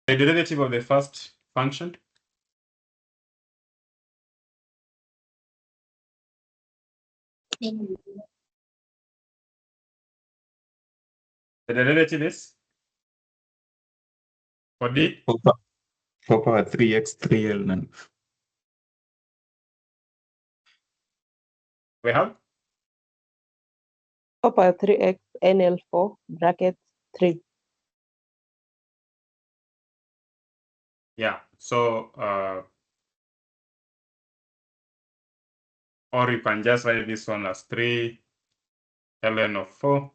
the derivative of the first function. The derivative is for D. 4 power 3x 3ln. We have 4 power 3x NL4 bracket 3. Yeah. So or you can just write this one as 3 ln of 4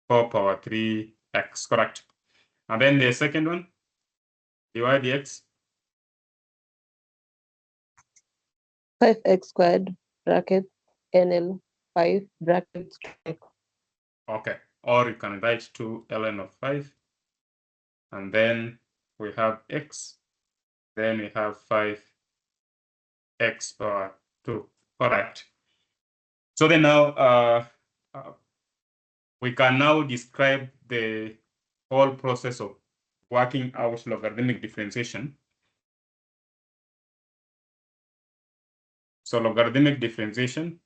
power 3x, correct? And then the second one, dy dx. 5x squared bracket NL5 bracket 2. Okay. Or you can write 2 ln of 5. And then we have x. Then we have 5x power 2. Correct. So then now we can now describe the whole process of working out logarithmic differentiation. So logarithmic differentiation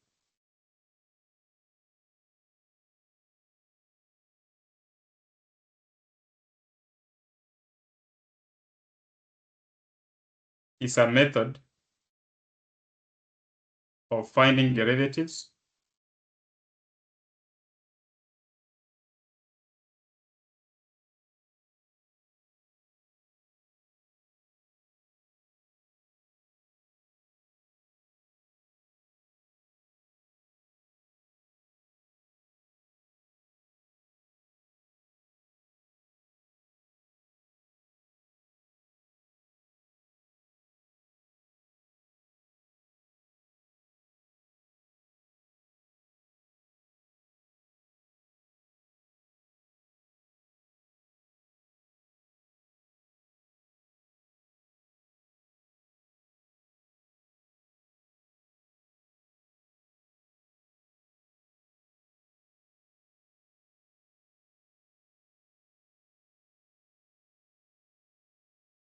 is a method of finding derivatives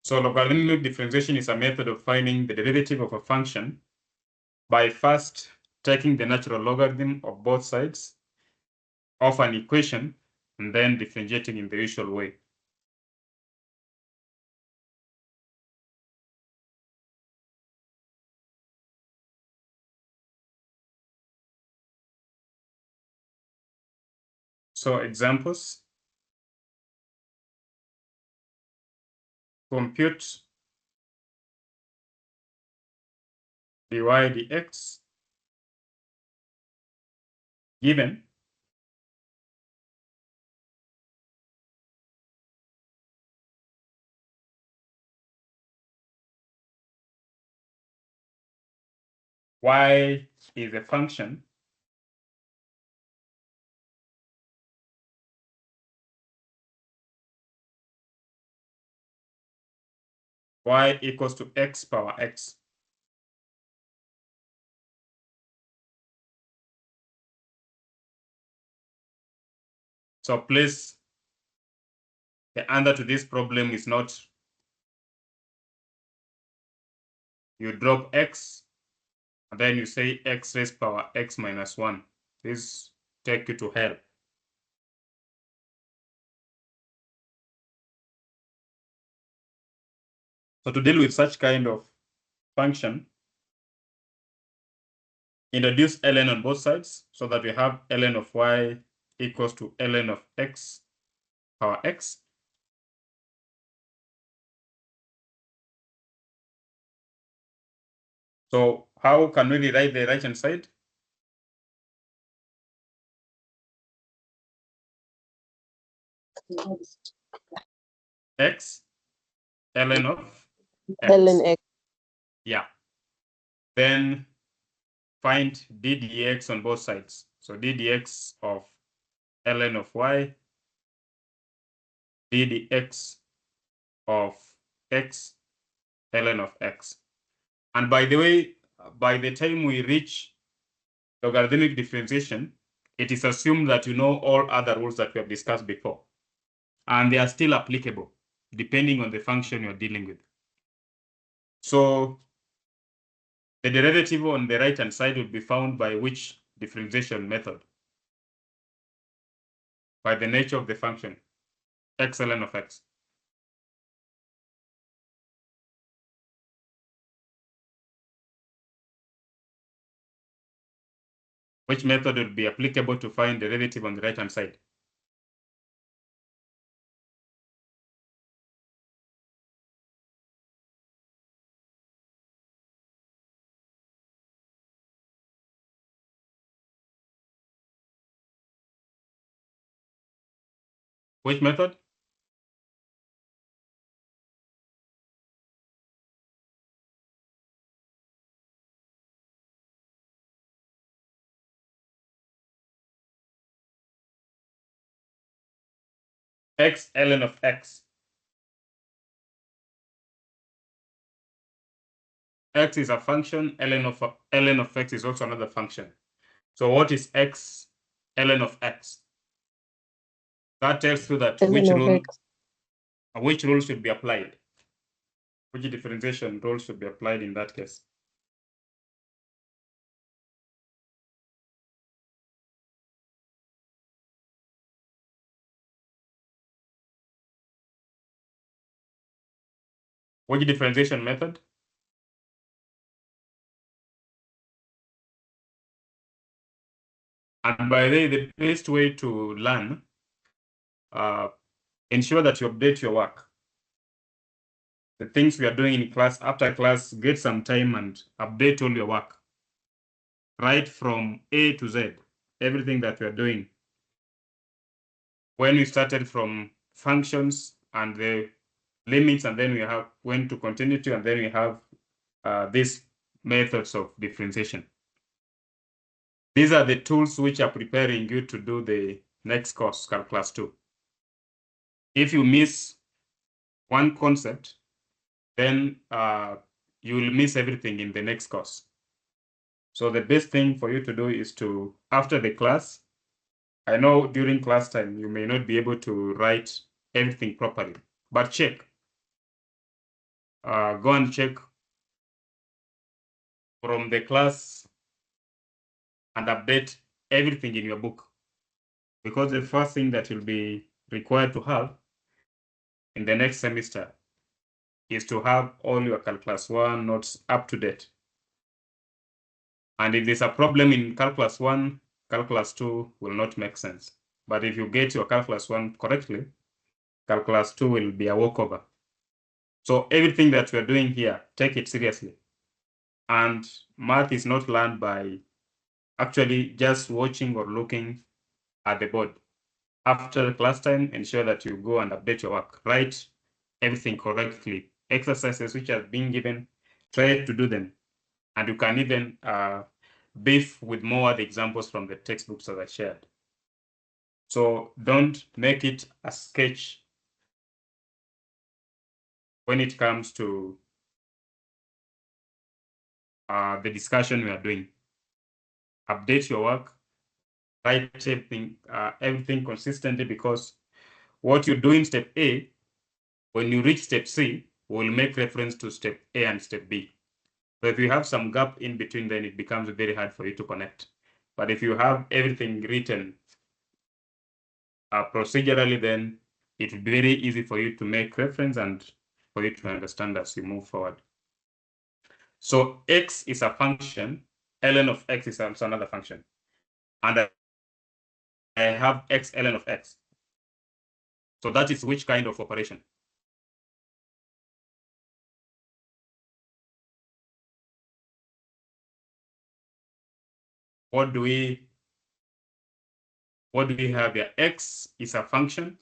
So logarithmic differentiation is a method of finding the derivative of a function by first taking the natural logarithm of both sides of an equation and then differentiating in the usual way. So examples: compute dy dx given y is a function y equals to x power x. So please, the answer to this problem is not you drop x and then you say x raised power x minus 1. This take you to hell. So to deal with such kind of function, introduce ln on both sides so that we have ln of y equals to ln of x power x. So how can we rewrite the right hand side? X ln of x. ln x. Yeah. Then find d dx on both sides. So d dx of ln of y, d dx of x, ln of x. And by the way, by the time we reach logarithmic differentiation, it is assumed that you know all other rules that we have discussed before, and they are still applicable. depending on the function you're dealing with. So the derivative on the right-hand side will be found by which differentiation method? By the nature of the function, x ln of x. Which method will be applicable to find derivative on the right-hand side? Which method? X ln of x. X is a function, ln of x is also another function. So what is x ln of x? That tells you that which rule should be applied. Which differentiation rule should be applied in that case? Which differentiation method? And by the best way to learn, ensure that you update your work. The things we are doing in class, after class, get some time and update all your work. Right from A to Z, everything that we are doing. When we started from functions and the limits, and then we have when to continuity, and then we have these methods of differentiation. These are the tools which are preparing you to do the next course, Calculus 2. If you miss one concept, then you will miss everything in the next course. So the best thing for you to do is to, after the class, I know during class time, you may not be able to write everything properly, but check. Go and check from the class and update everything in your book. Because the first thing that you'll be required to have in the next semester is to have all your Calculus 1 notes up to date. And if there's a problem in Calculus 1, Calculus 2 will not make sense. But if you get your Calculus 1 correctly, Calculus 2 will be a walkover. So everything that we're doing here, take it seriously. And math is not learned by actually just watching or looking at the board. After the class time, ensure that you go and update your work. Write everything correctly. Exercises which are being given, try to do them. And you can even beef with more of the examples from the textbooks that I shared. So don't make it a sketch when it comes to the discussion we are doing. Update your work, write everything consistently, because what you do in step A, when you reach step C, will make reference to step A and step B. So if you have some gap in between, then it becomes very hard for you to connect. But if you have everything written procedurally, then it will be very easy for you to make reference and for you to understand as you move forward. So x is a function, ln of x is also another function. And I have x ln of x. So that is which kind of operation? What do we have here? X is a function.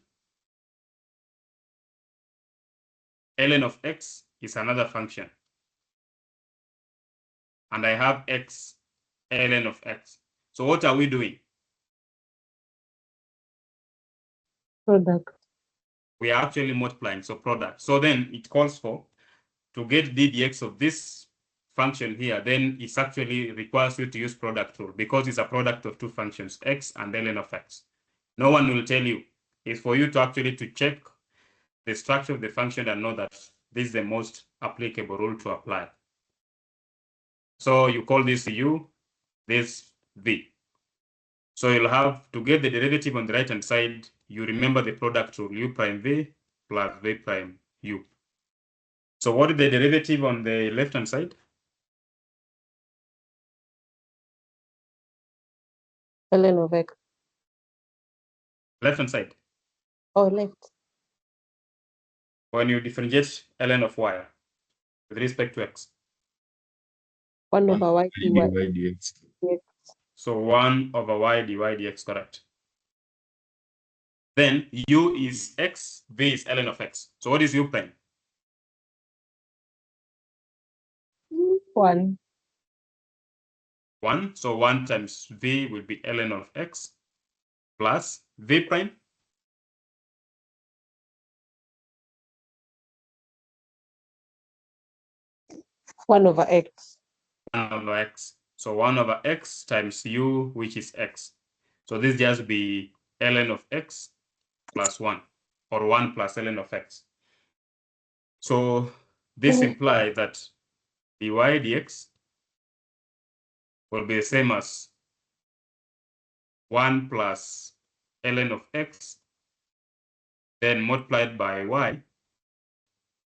Ln of x is another function. And I have x ln of x. So what are we doing? Product. We are actually multiplying, so product. So then it calls for, to get ddx of this function here, then it actually requires you to use product rule, because it's a product of two functions, x and ln of x. No one will tell you. It's for you to actually to check the structure of the function and know that this is the most applicable rule to apply. So you call this U, this V. So you'll have to get the derivative on the right-hand side, you remember the product rule, U prime V plus V prime U. So what is the derivative on the left-hand side? ln of x. Left-hand side. Oh, left. When you differentiate ln of y with respect to x. 1 over y dy dx. dx. So 1 over y dy dx, correct. Then u is x, v is ln of x. So what is u prime? 1. 1. So 1 times v will be ln of x plus v prime. One over x. 1 over x. So 1 over x times u, which is x. So this just be ln of x plus 1, or 1 plus ln of x. So this implies that dy dx will be the same as 1 plus ln of x, then multiplied by y,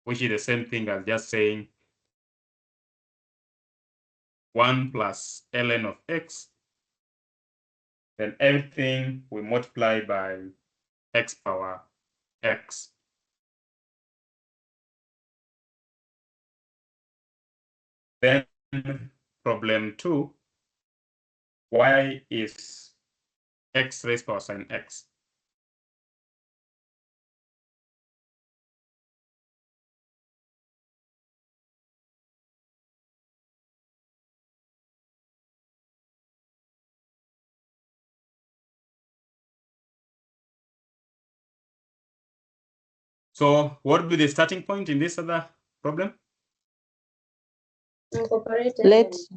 which is the same thing as just saying 1 plus ln of x, then everything we multiply by x power x. Then problem 2, y is x raised power sin x. So what would be the starting point in this other problem? Let's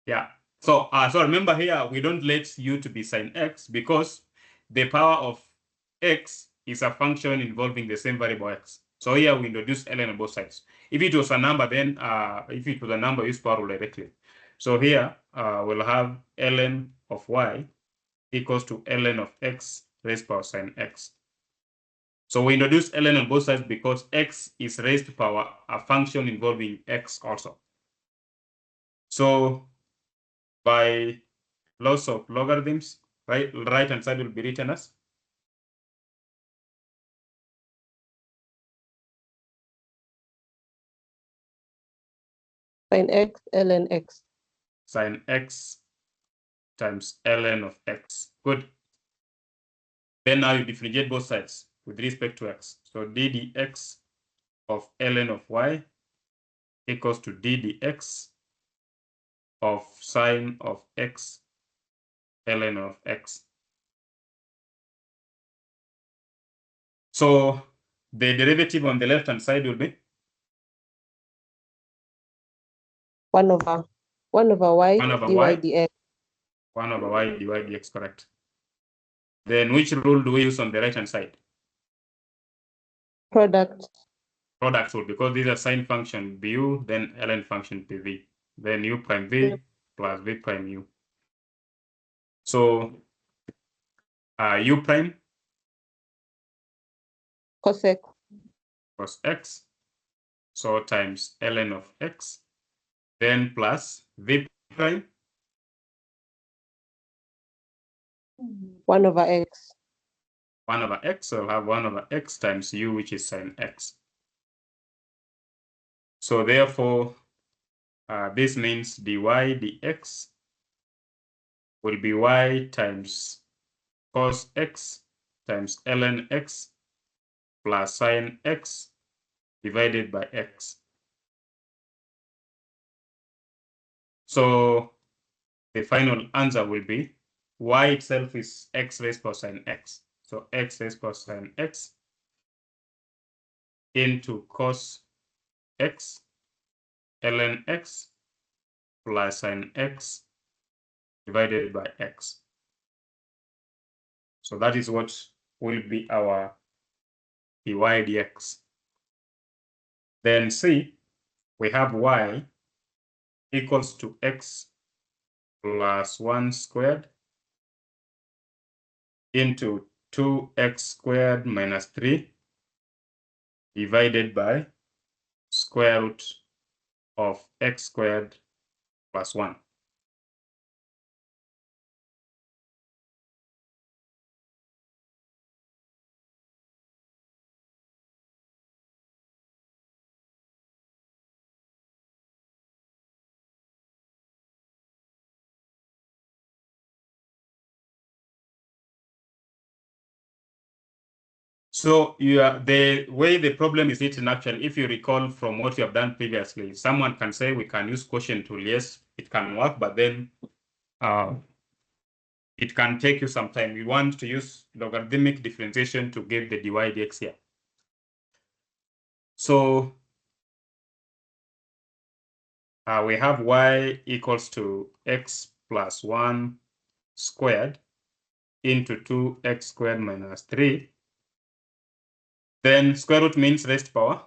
Yeah. So remember here, we don't let u to be sin x because the power of x is a function involving the same variable x. So here we introduce ln on both sides. If it was a number, then if it was a number, use power rule directly. So here we'll have ln of y equals to ln of x raised power sin x. So we introduce ln on both sides because x is raised to power a function involving x also. So by laws of logarithms, right hand side will be written as sin x ln x. sin x times ln of x. Good. Then now you differentiate both sides with respect to x. So d dx of ln of y equals to d dx of sine of x ln of x. So the derivative on the left hand side will be 1 over y 1 over dy y. dx. 1 over y dy dx, correct. Then which rule do we use on the right hand side? Product. Product rule, because these are sine function bu, then ln function pv, then u prime v plus v prime u. So u prime Cos x. cos x, so times ln of x, then plus v prime 1 over x. 1 over x, so I'll have 1 over x times u, which is sine x. So therefore, this means dy dx will be y times cos x times ln x plus sine x divided by x. So the final answer will be y itself is x raised power sin x. So x raised power sin x into cos x ln x plus sin x divided by x. So that is what will be our dy dx. Then C, we have y equals to x plus 1 squared into 2x squared minus 3 divided by square root of x squared plus 1. So the way the problem is written, actually, if you recall from what you have done previously, someone can say we can use quotient tool. Yes, it can work, but then it can take you some time. We want to use logarithmic differentiation to get the dy dx here. So we have y equals to x plus 1 squared into 2x squared minus 3. Then square root means raised power.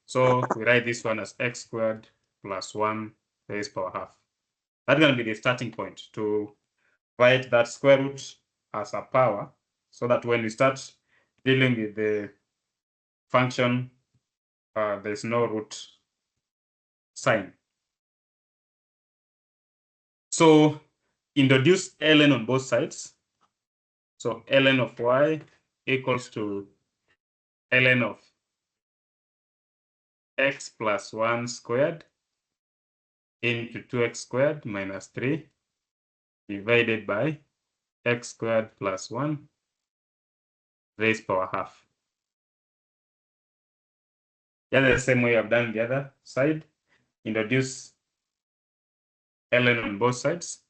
So we write this one as x squared plus 1 raised power half. That's going to be the starting point to write that square root as a power, so that when we start dealing with the function, there's no root sign. So introduce ln on both sides. So ln of y equals to ln of x plus 1 squared into 2x squared minus 3 divided by x squared plus 1 raised power half. Yeah, the same way I've done the other side. Introduce ln on both sides.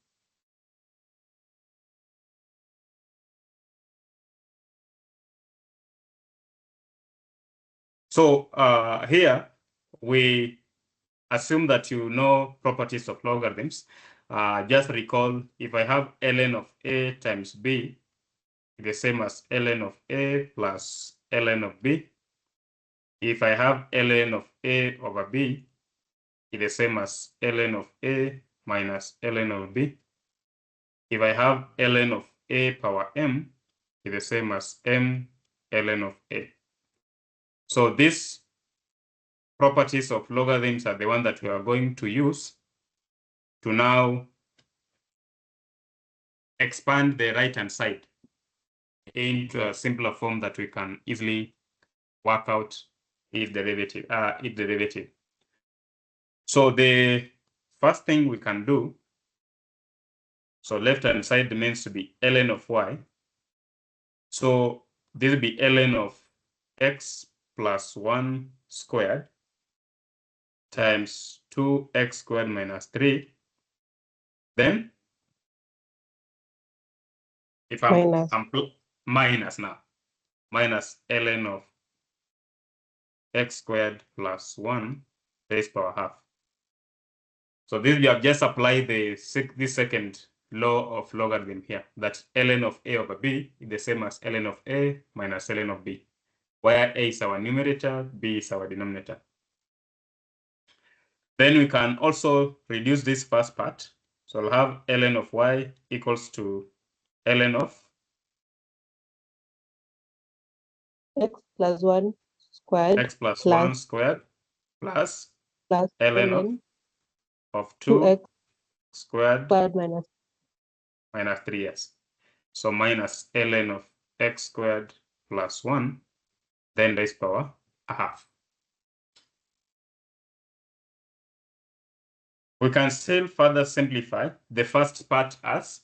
So here we assume that you know properties of logarithms. Just recall, if I have ln of a times b, the same as ln of a plus ln of b. If I have ln of a over b, it's the same as ln of a minus ln of b. If I have ln of a power m, it's the same as m ln of a. So these properties of logarithms are the one that we are going to use to now expand the right-hand side into a simpler form that we can easily work out its derivative. So the first thing we can do, so left-hand side remains to be ln of y. So this will be ln of x plus 1 squared times 2x squared minus 3. Then if I'm minus now, minus ln of x squared plus 1 raised power half. So this we have just applied this second law of logarithm here, that ln of a over b is the same as ln of a minus ln of b, where a is our numerator, b is our denominator. Then we can also reduce this first part. So we'll have ln of y equals to ln of x plus 1 squared x plus 1 squared plus ln of 2x squared minus 3s. So minus ln of x squared plus 1, then raised power a half. We can still further simplify the first part as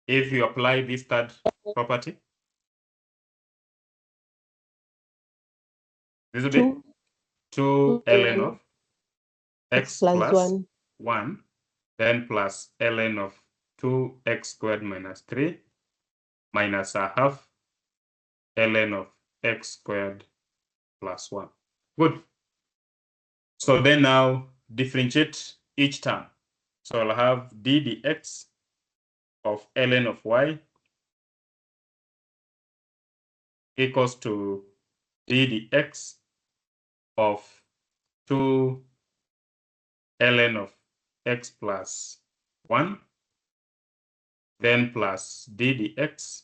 if you apply this third property, this will be 2 ln of x plus 1, then plus ln of 2x squared minus 3 minus a half ln of x squared plus 1. Good. So then now differentiate each term. So I'll have d dx of ln of y equals to d dx of 2 ln of x plus 1, then plus d dx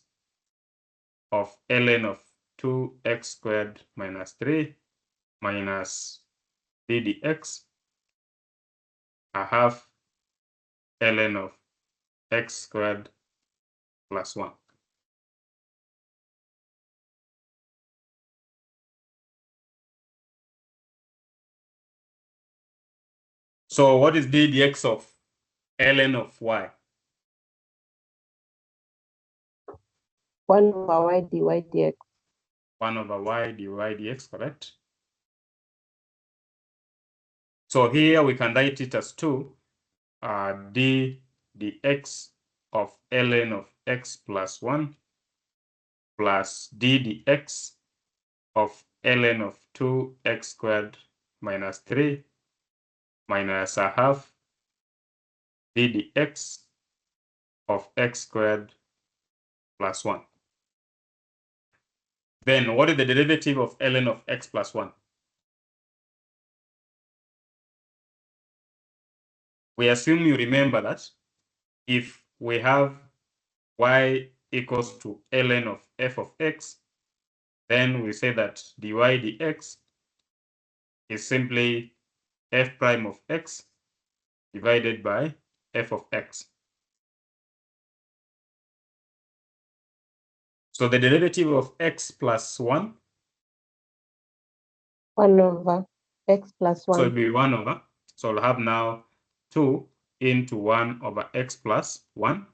of ln of 2x squared minus 3 minus d dx a half ln of x squared plus 1. So what is d dx of ln of y? 1 over y dy dx. 1 over y dy dx, correct? So here we can write it as 2 d dx of ln of x plus 1 plus d dx of ln of 2x squared minus 3 minus a half d dx of x squared plus 1. Then what is the derivative of ln of x plus 1? We assume you remember that if we have y equals to ln of f of x, then we say that dy dx is simply f prime of x divided by f of x. So the derivative of x plus 1, 1 over x plus so 1. it'll be 1 over. So I'll have now 2 into 1 over x plus 1,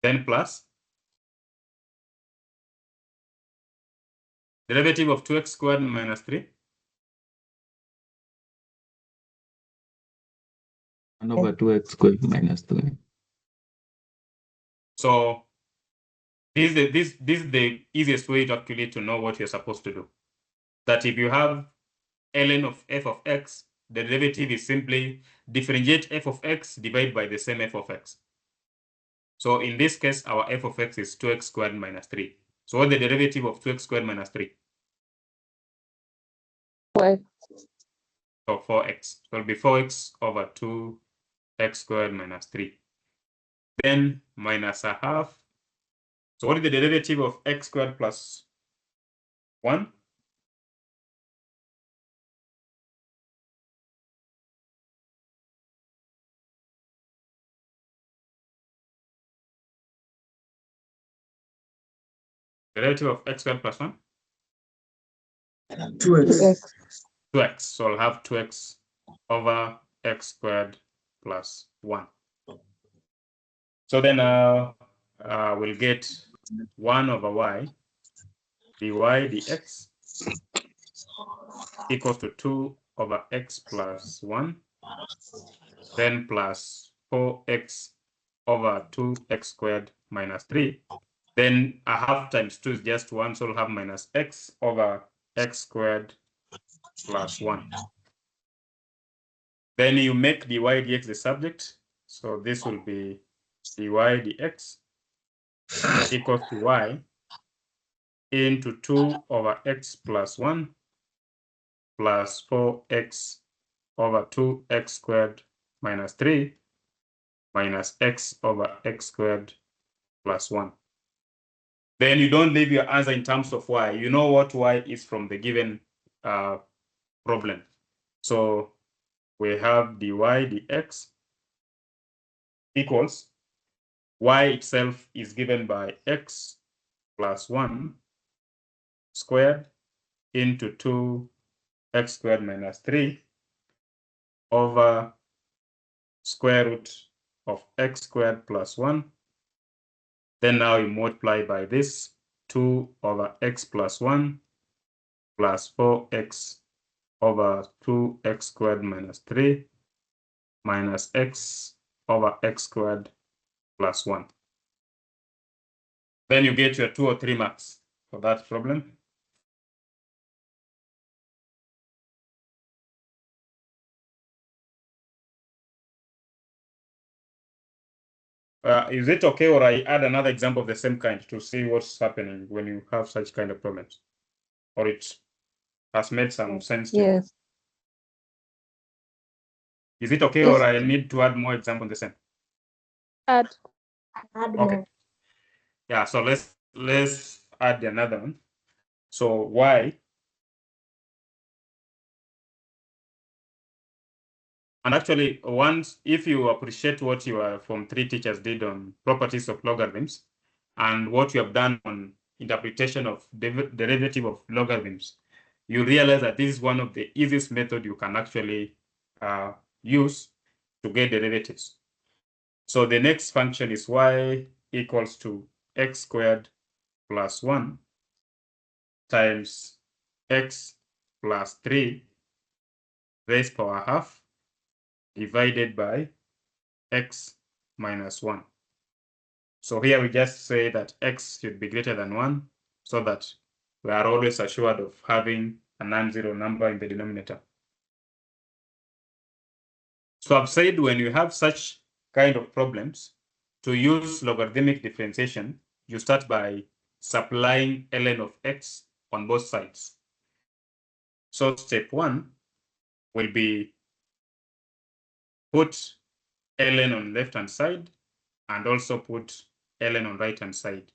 then plus derivative of 2x squared minus 3. 1 over 2x squared minus 3. So this is the easiest way to actually to know what you're supposed to do. That if you have ln of f of x, the derivative is simply differentiate f of x divided by the same f of x. So in this case, our f of x is 2x squared minus 3. So what's the derivative of 2x squared minus 3? 4x. So 4x. So it'll be 4x over 2x squared minus 3. Then minus a half. So what is the derivative of x squared plus 1? Derivative of x squared plus 1? 2x. 2x. So I'll have 2x over x squared plus 1. So then we'll get 1 over y dy dx equals to 2 over x plus 1, then plus 4x over 2x squared minus 3. Then a half times 2 is just 1, so we'll have minus x over x squared plus 1. Then you make dy dx the subject. So this will be dy dx equals to y into 2 over x plus 1 plus 4x over 2x squared minus 3 minus x over x squared plus 1. Then you don't leave your answer in terms of y. You know what y is from the given problem. So we have dy dx equals y itself is given by x plus 1 squared into 2x squared minus 3 over square root of x squared plus 1. Then now you multiply by this 2 over x plus 1 plus 4x over 2x squared minus 3 minus x over x squared plus 1. Then you get your 2 or 3 marks for that problem. Is it okay or I add another example of the same kind to see what's happening when you have such kind of problems? Or it has made some sense to you? Yes. Is it okay Yes. or I need to add more examples the same? Add. Okay. Yeah, so let's add another one. So y, and actually once if you appreciate what your Form 3 teachers did on properties of logarithms and what you have done on interpretation of derivative of logarithms, you realize that this is one of the easiest method you can actually use to get derivatives. So the next function is y equals to x squared plus 1 times x plus 3 raised power half divided by x minus 1. So here we just say that x should be greater than 1 so that we are always assured of having a non-zero number in the denominator. So I've said when you have such kind of problems, to use logarithmic differentiation, you start by supplying ln of x on both sides. So step 1 will be put ln on left-hand side and also put ln on right-hand side.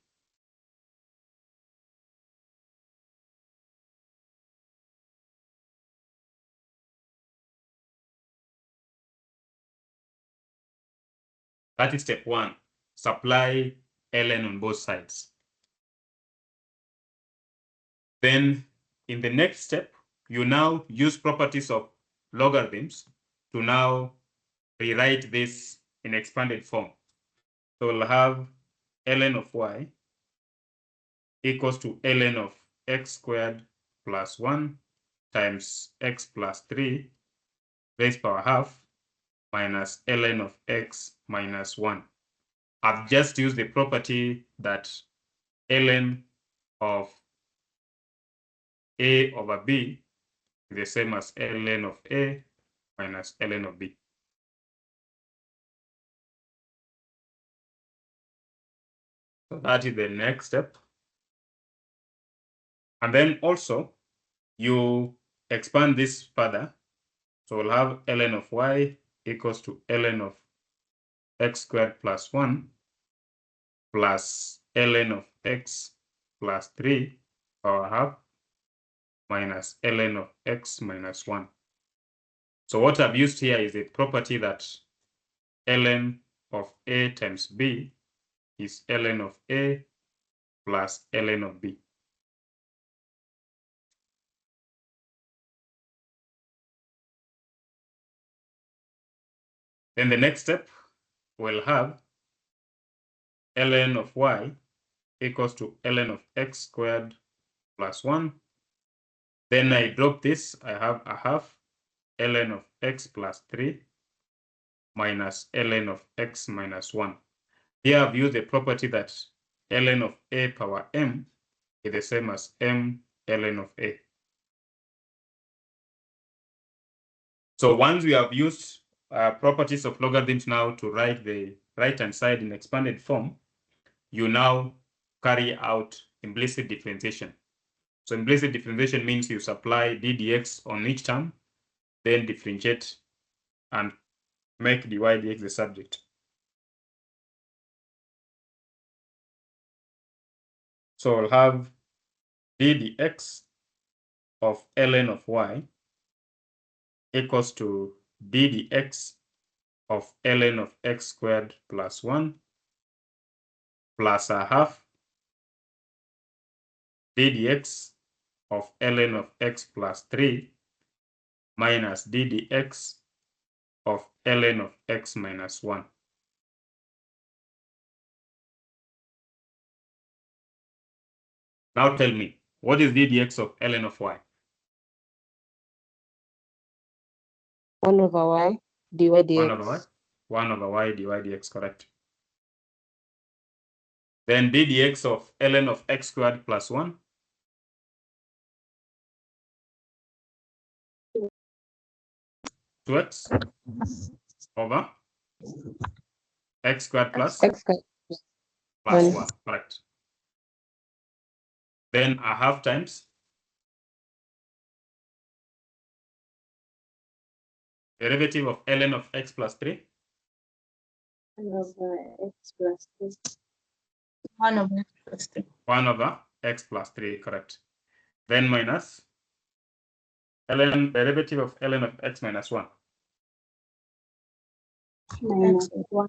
That is step 1. Supply ln on both sides. Then in the next step, you now use properties of logarithms to now rewrite this in expanded form. So we'll have ln of y equals to ln of x squared plus 1 times x plus 3 raised power half minus ln of x minus 1. I've just used the property that ln of a over b is the same as ln of a minus ln of b. So that is the next step. And then also you expand this further. So we'll have ln of y equals to ln of x squared plus 1 plus ln of x plus 3 power half minus ln of x minus 1. So what I've used here is a property that ln of a times b is ln of a plus ln of b. Then the next step, we'll have ln of y equals to ln of x squared plus 1. Then I drop this, I have a half ln of x plus 3 minus ln of x minus 1. Here I've used the property that ln of a power m is the same as m ln of a. So once we have used properties of logarithms now to write the right-hand side in expanded form, you now carry out implicit differentiation. So implicit differentiation means you supply d dx on each term, then differentiate and make dy dx the subject. So we'll have d dx of ln of y equals to d dx of ln of x squared plus 1 plus a half d dx of ln of x plus 3 minus d dx of ln of x minus 1. Now tell me, what is d dx of ln of y? 1 over y dy 1 dx. over y? 1 over y dy dx, correct. Then d dx of ln of x squared plus 1. 2x over X squared plus X squared plus minus 1, correct. Then a half times derivative of ln of x plus 3. 1 over x plus 3. 1 over x plus 3. 1 over x plus 3, correct. Then minus ln derivative of ln of x minus 1. Minus 1.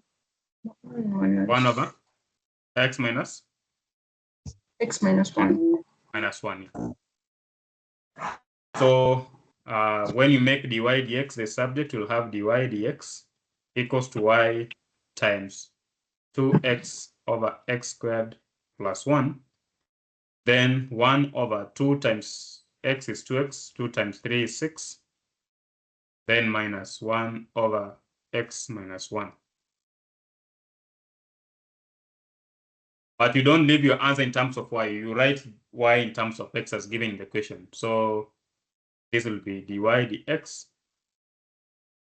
1 over x minus X minus 1. minus 1. So when you make dy dx, the subject will have dy dx equals to y times 2x over x squared plus 1. Then 1 over 2 times x is 2x, 2 times 3 is 6. Then minus 1 over x minus 1. But you don't leave your answer in terms of y. You write y in terms of x as given in the question. So this will be dy dx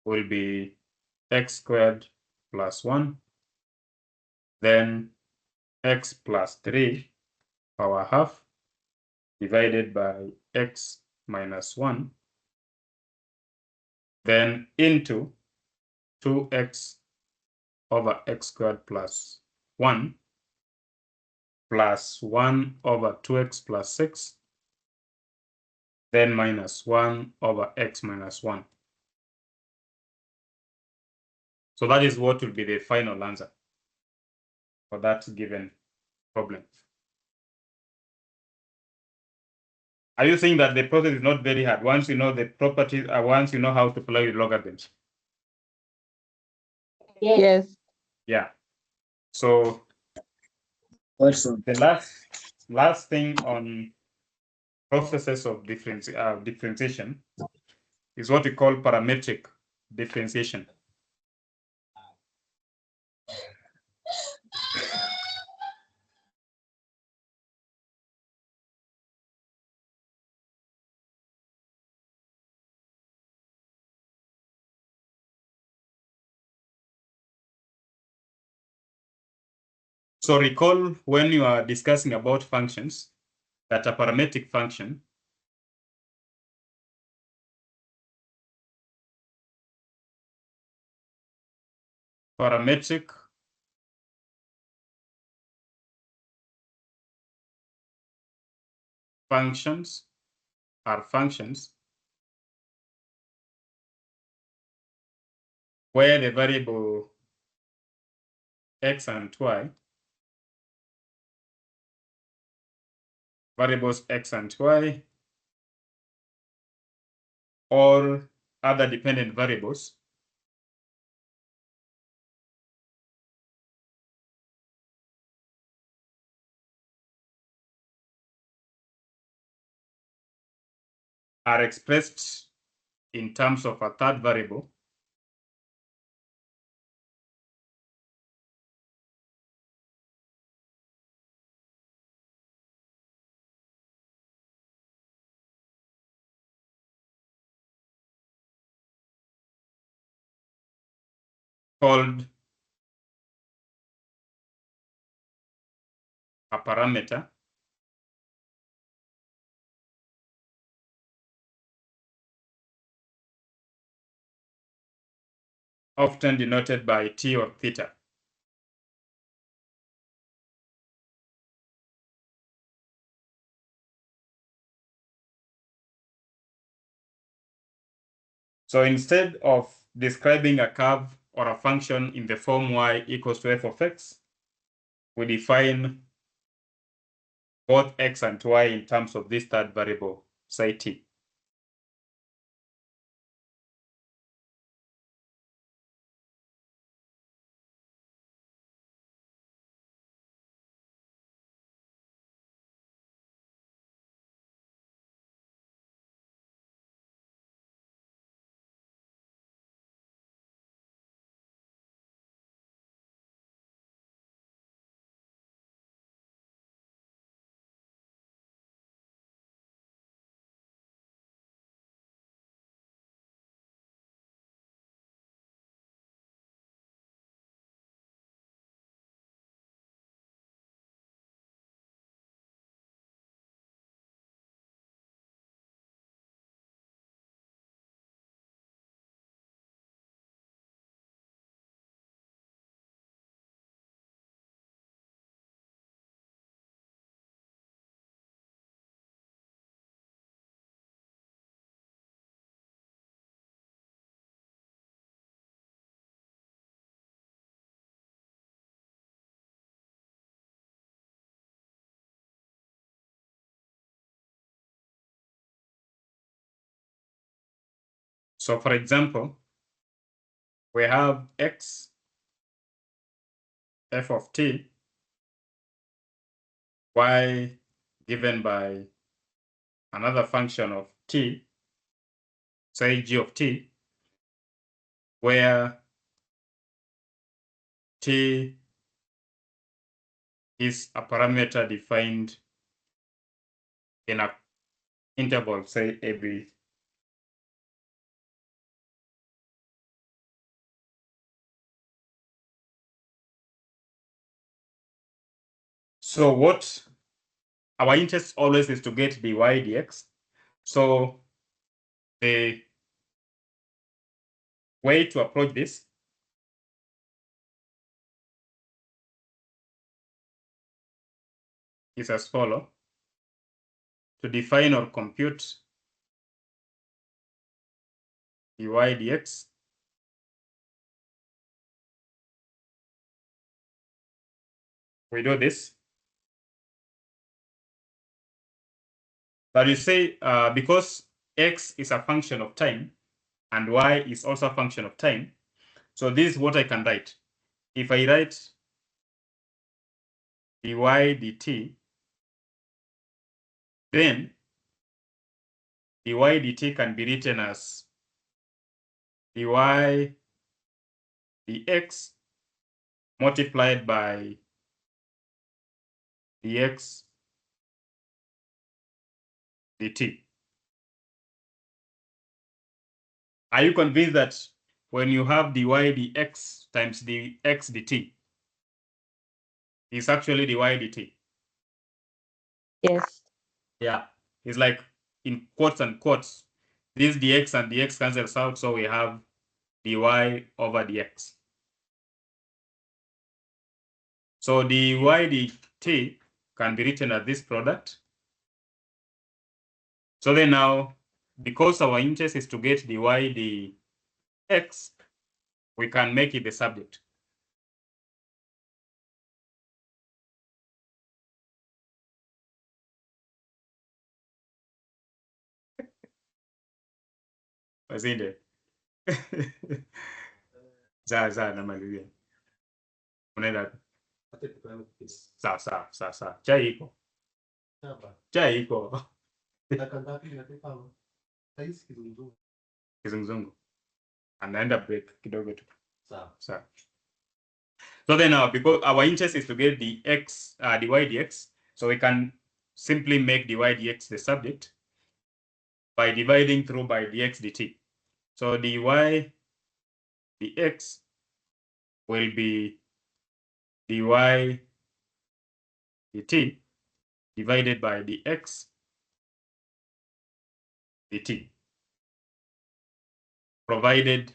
will be x squared plus 1. Then x plus 3 power half divided by x minus 1. Then into 2x over x squared plus 1 plus 1 over 2x plus 6, then minus 1 over x minus 1. So that is what will be the final answer for that given problem. Are you saying that the process is not very hard once you know the properties, once you know how to play with logarithms? Yes. Yeah. So Also, the last thing on processes of differentiation is what we call parametric differentiation. So recall when you are discussing about functions that are parametric function, parametric functions are functions where the variable x and y, variables x and y, or other dependent variables are expressed in terms of a third variable called a parameter, often denoted by t or theta. So instead of describing a curve or a function in the form y equals to f of x, we define both x and y in terms of this third variable, say t. So for example, we have x f of t, y given by another function of t, say g of t, where t is a parameter defined in an interval, say AB. So what our interest always is to get dy dx. So the way to approach this is as follows. To define or compute dy dx, we do this. But you say because x is a function of time and y is also a function of time, so this is what I can write. If I write dy dt, then dy dt can be written as dy dx multiplied by dx dt. Are you convinced that when you have dy dx times dx dt, it's actually dy dt? Yes. Yeah, it's like in quotes and quotes, this dx and dx cancels out, so we have dy over dx. So dy dt can be written as this product. So then now, because our interest is to get dy dx, we can make it the subject. Wazinde. Za namalizia. Unaenda. Sawa. Chai iko. Chai iko. Kizunguzungu. Anaenda break kidogo tu. Sawa. So then because our interest is to get the x, dy dx, so we can simply make dy dx the subject by dividing through by dx dt. So dy dx will be dy dt divided by dx dt, provided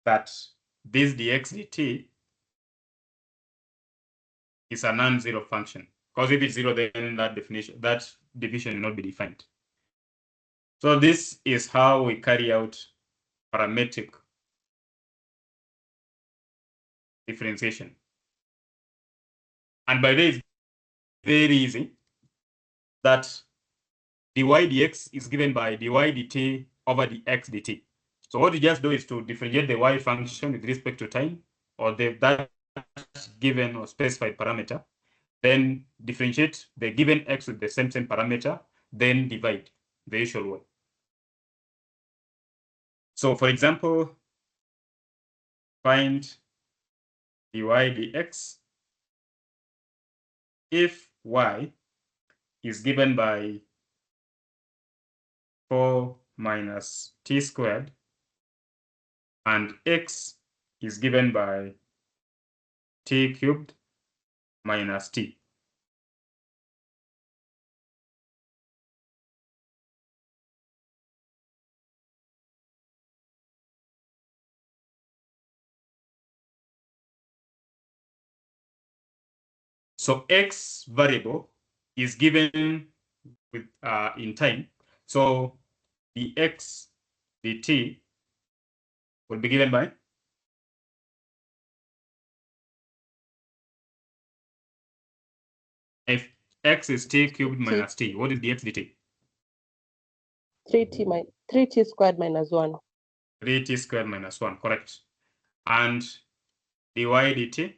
that this dx dt is a non-zero function. Because if it's zero, then that division will not be defined. So this is how we carry out parametric differentiation. And by this, it's very easy that dy dx is given by dy dt over the x dt. So what you just do is to differentiate the y function with respect to time, or that given or specified parameter, then differentiate the given x with the same parameter, then divide the usual way. So for example, find dy dx if y is given by 4 minus t squared and x is given by t cubed minus t. So x variable is given with in time. So the x dt will be given by if x is t cubed minus t. What is the x dt? 3t squared minus 1. 3t squared minus 1, correct. And dy dt,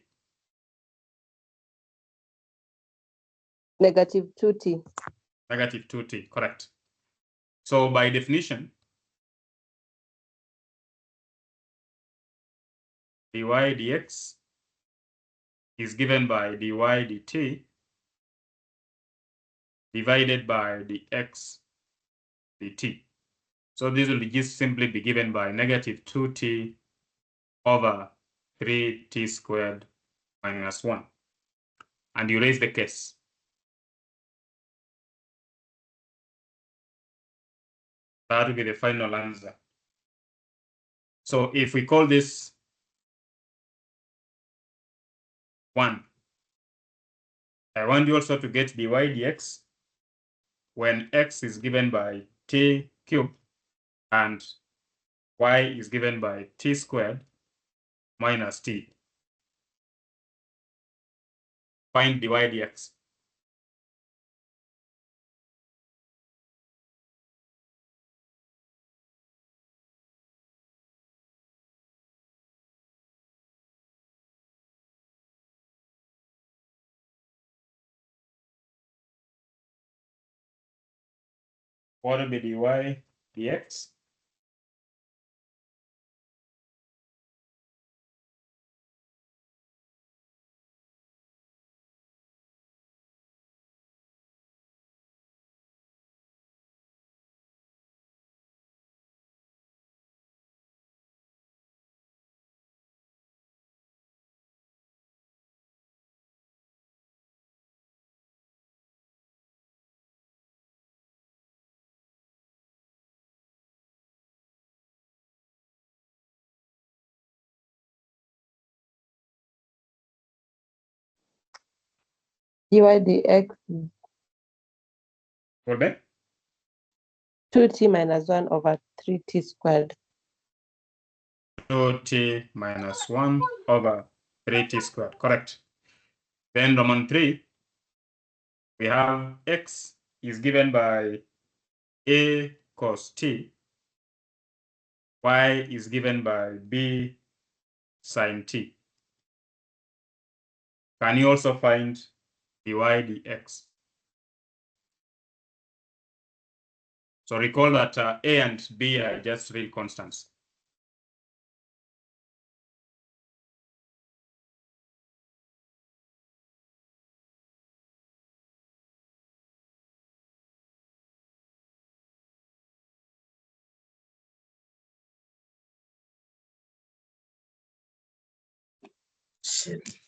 Negative 2t. negative 2t, correct. So by definition, dy dx is given by dy dt divided by the x dt. So this will just simply be given by negative 2t over 3t squared minus 1. And you raise the case. That will be the final answer. So if we call this 1, I want you also to get dy dx when x is given by t cubed and y is given by t squared minus t. Find dy dx. What will be dy dx? dy dx What be? 2t minus 1 over 3t squared. 2t minus 1 over 3t squared, correct. Then Roman 3, we have x is given by a cos t, y is given by b sin t. Can you also find dy dx? So recall that a and b are just real constants. Shit.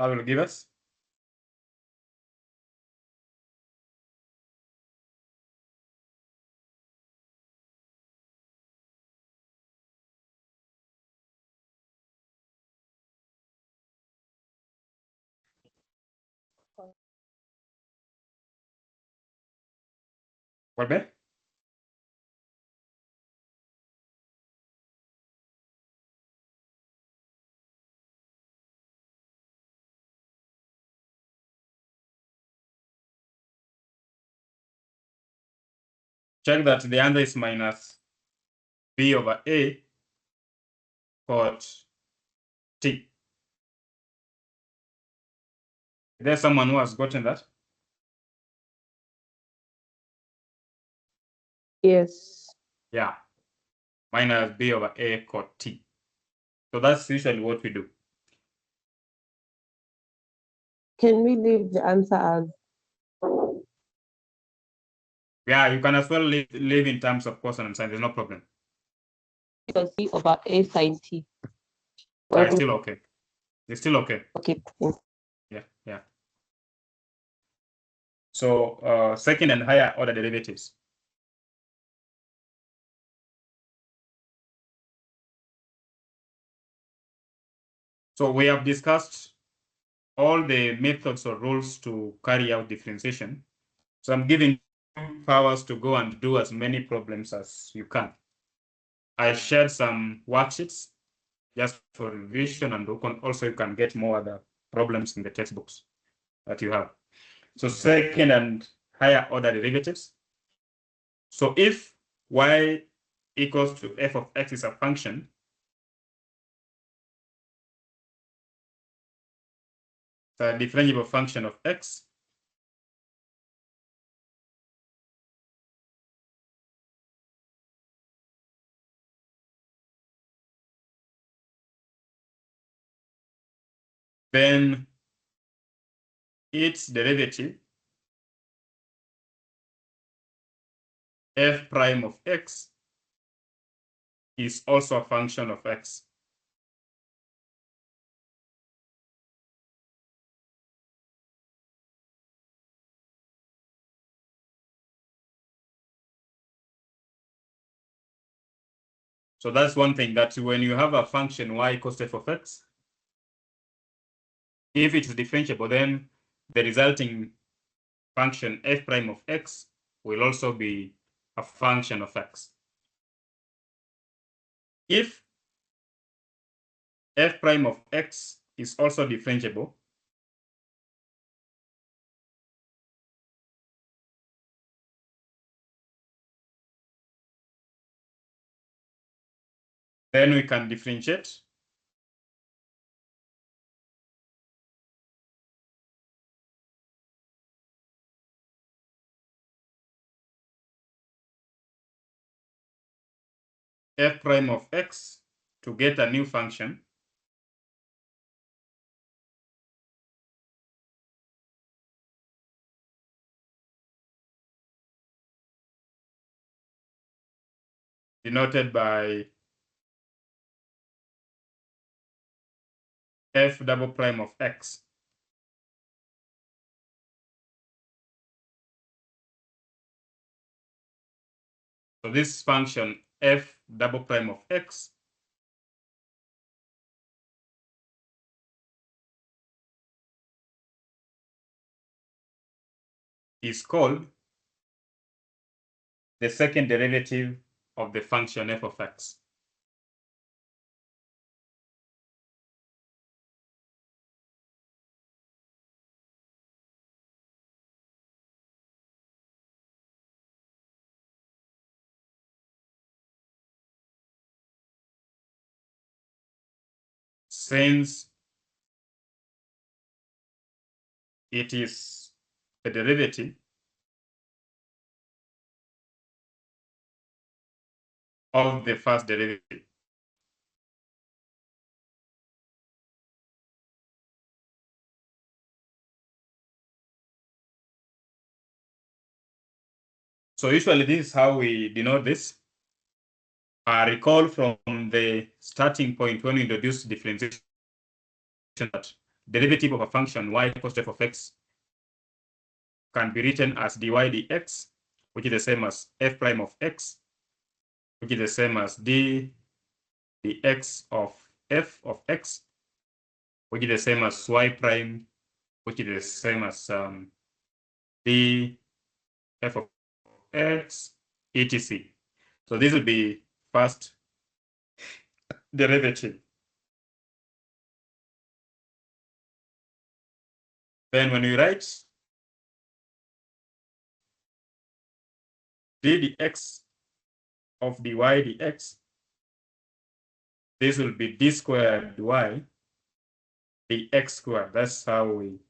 That will give us what be? Check that the answer is minus b over a cot t. Is there someone who has gotten that? Yes. Yeah, minus b over a cot t. So that's usually what we do. Can we leave the answer as? Yeah, you can as well live in terms of cosine and sine, there's no problem. C over a sin t. That's still okay. It's still okay. Okay. Yeah. So second and higher order derivatives. So we have discussed all the methods or rules to carry out differentiation. So I'm giving you powers to go and do as many problems as you can. I shared some worksheets just for revision, and also you can get more other problems in the textbooks that you have. So second and higher order derivatives. So if y equals to f of x is a function, the differentiable function of x, then its derivative f prime of x is also a function of x. So that's one thing, that when you have a function y equals to f of x, if it's differentiable, then the resulting function f prime of x will also be a function of x. If f prime of x is also differentiable, then we can differentiate f prime of x to get a new function denoted by f double prime of x. So this function f double prime of x is called the second derivative of the function f of x. Since it is the derivative of the first derivative. So usually this is how we denote this. Recall from the starting point when we introduced differentiation that derivative of a function y equals to f of x can be written as dy dx, which is the same as f prime of x, which is the same as d dx of f of x, which is the same as y prime, which is the same as d f of x, etc. So this will be first derivative. Then when we write d dx of dy dx, this will be d squared y dx squared. That's how we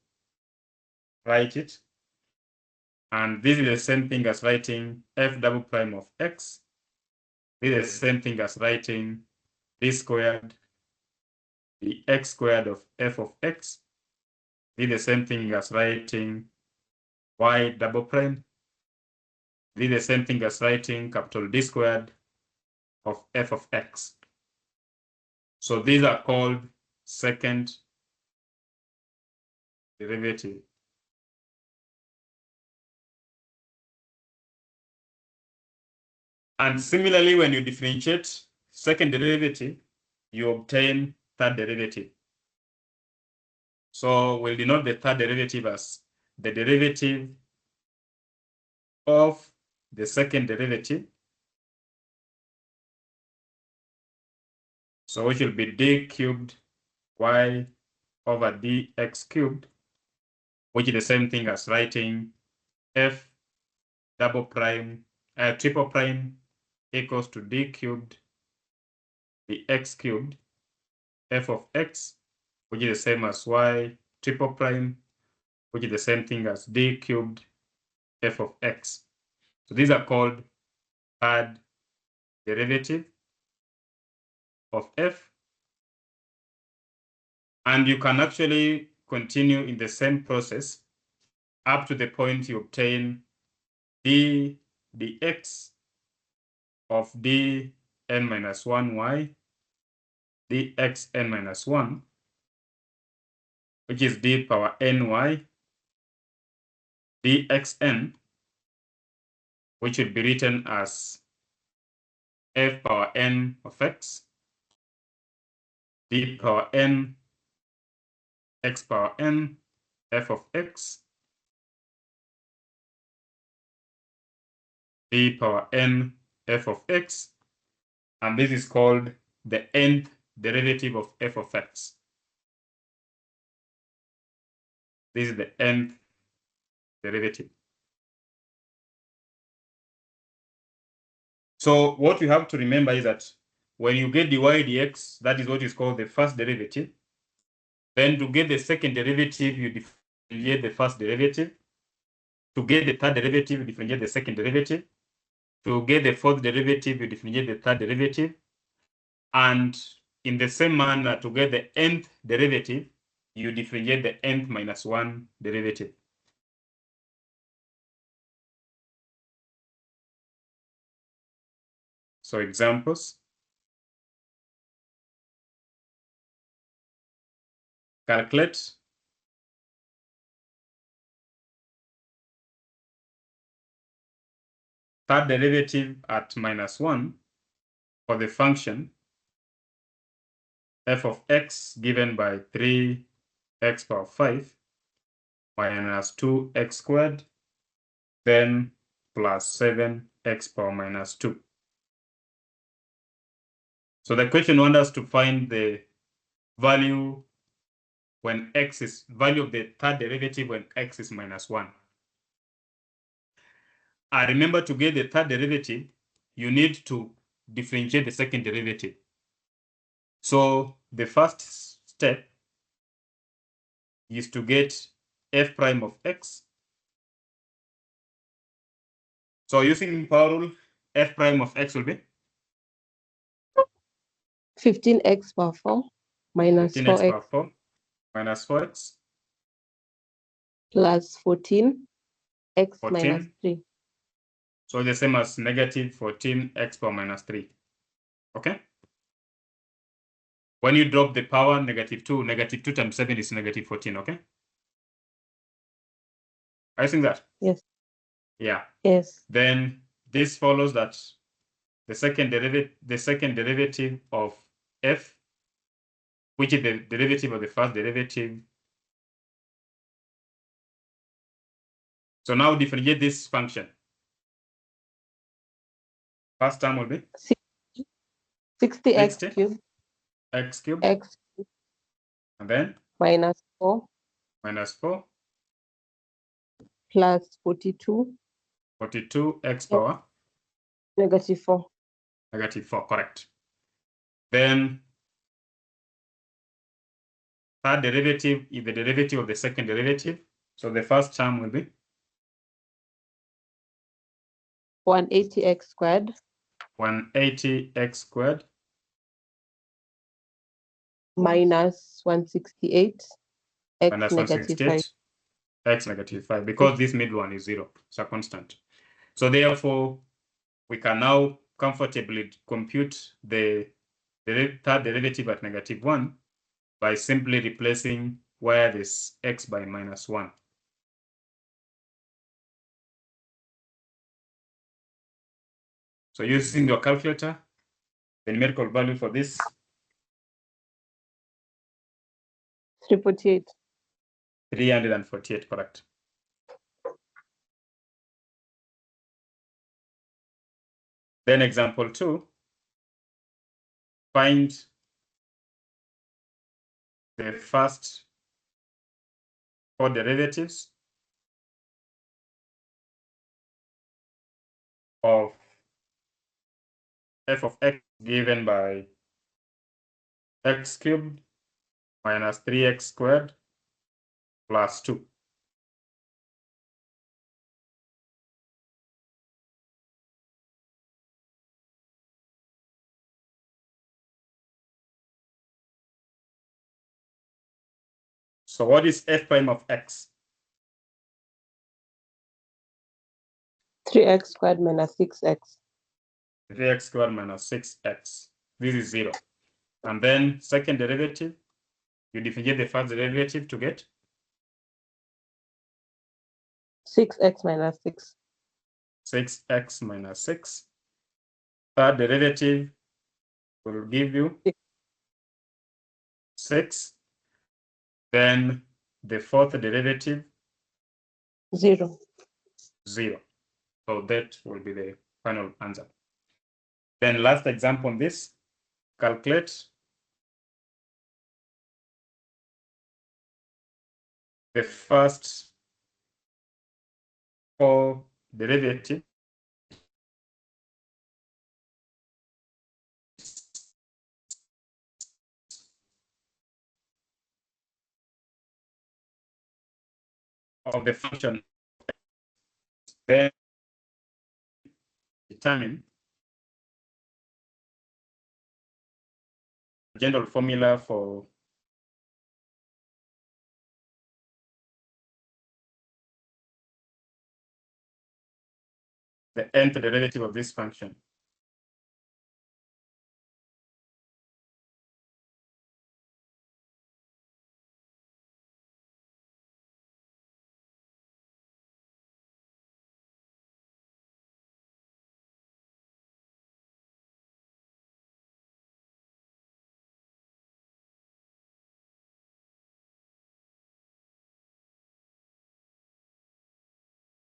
write it. And this is the same thing as writing f double prime of x. This is the same thing as writing d squared the x squared of f of x. This is the same thing as writing y double prime. This is the same thing as writing capital D squared of f of x. So these are called second derivative. And similarly, when you differentiate second derivative, you obtain third derivative. So we'll denote the third derivative as the derivative of the second derivative. So which will be d cubed y over dx cubed, which is the same thing as writing f double prime, triple prime equals to d cubed dx cubed f of x, which is the same as y triple prime, which is the same thing as d cubed f of x. So these are called third derivative of f. And you can actually continue in the same process up to the point you obtain d dx of dn minus 1y dxn minus 1, which is d power ny dxn, which would be written as f power n of x d power n x power n f of x d power n f of x, and this is called the nth derivative of f of x. This is the nth derivative. So what you have to remember is that when you get dy dx, that is what is called the first derivative. Then to get the second derivative, you differentiate the first derivative. To get the third derivative, you differentiate the second derivative. To get the fourth derivative, you differentiate the third derivative. And in the same manner, to get the nth derivative, you differentiate the nth minus 1 derivative. So examples. Calculate third derivative at minus 1 for the function f of x given by 3x power 5 minus 2x squared, then plus 7x power minus 2. So the question wants us to find the value when x is value of the third derivative when x is minus 1. And remember, to get the third derivative, you need to differentiate the second derivative. So the first step is to get f prime of x. So using power rule, f prime of x will be 15x power 4 minus 15x 4x power 4 minus 4x plus 14x minus 14. 3. So the same as negative 14x power minus 3. Okay? When you drop the power, negative 2 times 7 is negative 14. Okay? Are you seeing that? Yes. Yeah. Yes. Then this follows that the second derivative of f, which is the derivative of the first derivative. So now differentiate this function. First term will be 60x 60 cubed x cubed, x and then minus 4 minus 4 plus 42 x power negative 4. negative 4, correct. Then third derivative is the derivative of the second derivative. So the first term will be 180x squared 180x squared minus 168 x minus negative 5. 168 x negative 5, because this middle one is 0, it's a constant. So therefore, we can now comfortably compute the third derivative at negative 1 by simply replacing where this x by minus 1. So using your calculator, the numerical value for this 348. 348, correct. Then example 2, find the first 4 derivatives of f of x given by x cubed minus 3x squared plus 2. So what is f prime of x? 3x squared minus 6x. 3x squared minus 6x. This is 0. And then second derivative, you differentiate the first derivative to get 6x minus 6. 6x minus 6. Third derivative will give you 6. Then the fourth derivative, 0. 0. So that will be the final answer. Then last example on this, calculate the first 4 derivatives of the function, then determine the general formula for the nth derivative of this function.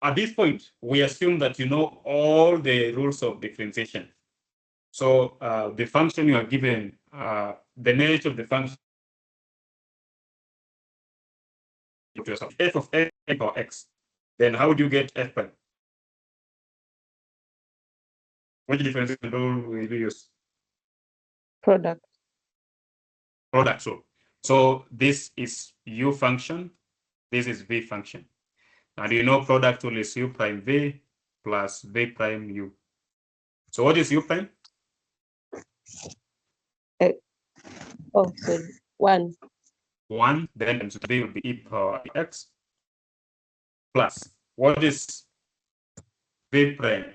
At this point, we assume that you know all the rules of differentiation. So the function you are given, the nature of the function, f of x or x, then how do you get f prime? Which differentiation rule will you use? Product. Product rule. So this is u function, this is v function. And you know product rule is u prime v plus v prime u. So what is u prime? Oh, sorry. 1. 1, then times v will be e power x plus, what is v prime?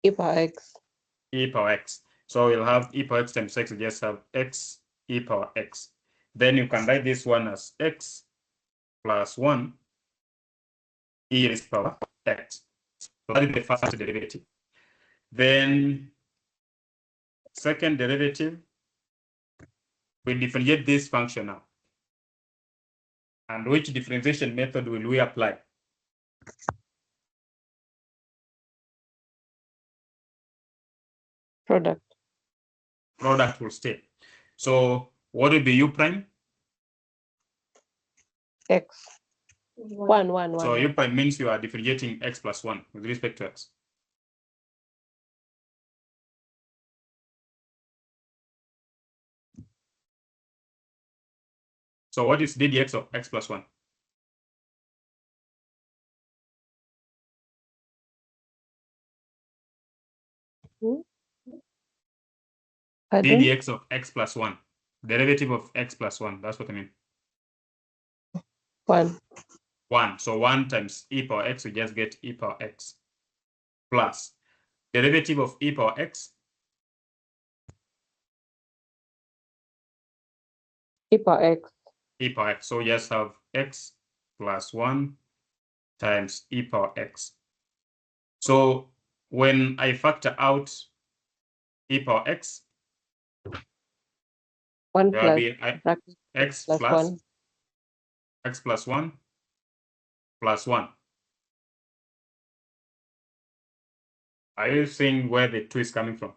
E power x. E power x. So you'll have e power x times x, you just have x e power x. Then you can write this one as x plus 1 e raised to power x. So that is the first derivative. Then second derivative, we differentiate this function now. And which differentiation method will we apply? Product. Product will stay. So what will be u prime? X. 1, 1, 1. So u prime means you are differentiating x plus 1 with respect to x. So what is ddx of x plus 1? Pardon? ddx of x plus 1. Derivative of x plus 1. That's what I mean. 1. 1. So 1 times e power x, we just get e power x plus derivative of e power x. E power x. e power x. So just have x plus 1 times e power x. So when I factor out e power x, 1 there will plus be bracket x plus plus 1. x plus 1 plus 1. Are you seeing where the 2 is coming from?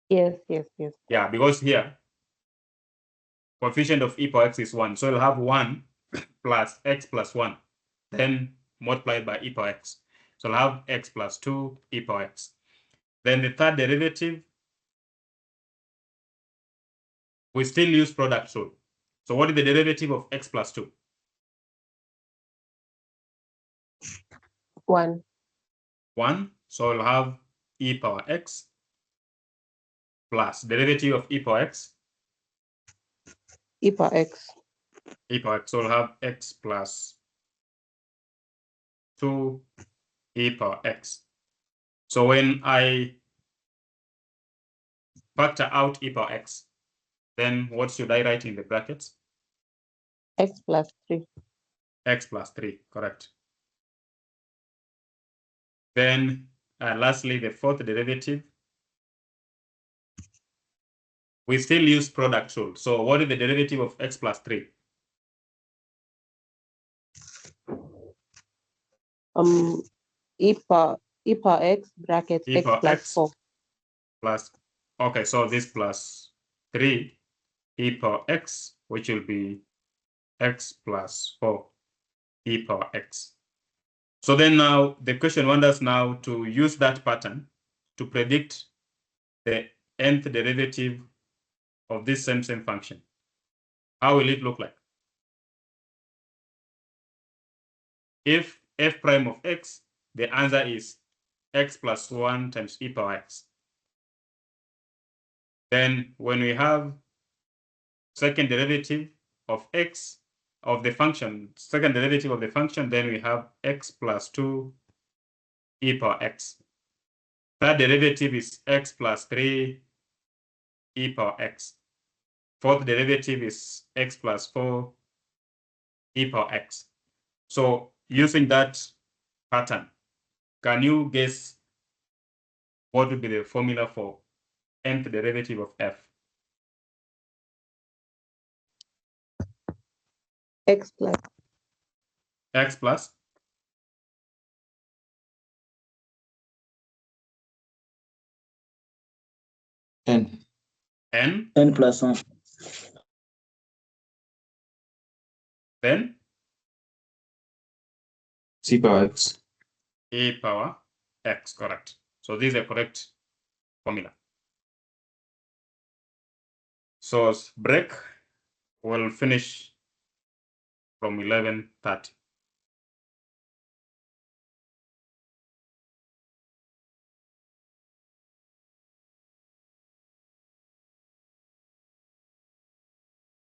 Yes, yes, yes. Yeah, because here, coefficient of e power x is 1. So you'll have 1 plus x plus 1, then multiplied by e power x. So I'll have x plus 2 e power x. Then the third derivative, we still use product rule. So what is the derivative of x plus 2? 1. 1. So I'll have e power x plus derivative of e power x. E power x. E power x. So I'll have x plus 2 e power x. So when I factor out e power x, then what should I write in the brackets? X plus 3. X plus 3, correct. Then lastly, the fourth derivative, we still use product rule. So what is the derivative of x plus 3? E power x bracket E x power plus x 4. plus, okay, so this plus 3 e power x, which will be x plus 4 e power x. So then now the question wants us now to use that pattern to predict the nth derivative of this same function. How will it look like? If f prime of x, the answer is x plus 1 times e power x. Then when we have second derivative of x of the function, second derivative of the function, then we have x plus 2 e power x. Third derivative is x plus 3 e power x. Fourth derivative is x plus 4 e power x. So using that pattern, can you guess what would be the formula for nth derivative of f? X plus X plus N. n, N plus 1. then C power x. e power x, correct. So this is the correct formula. So break will finish from 11:30.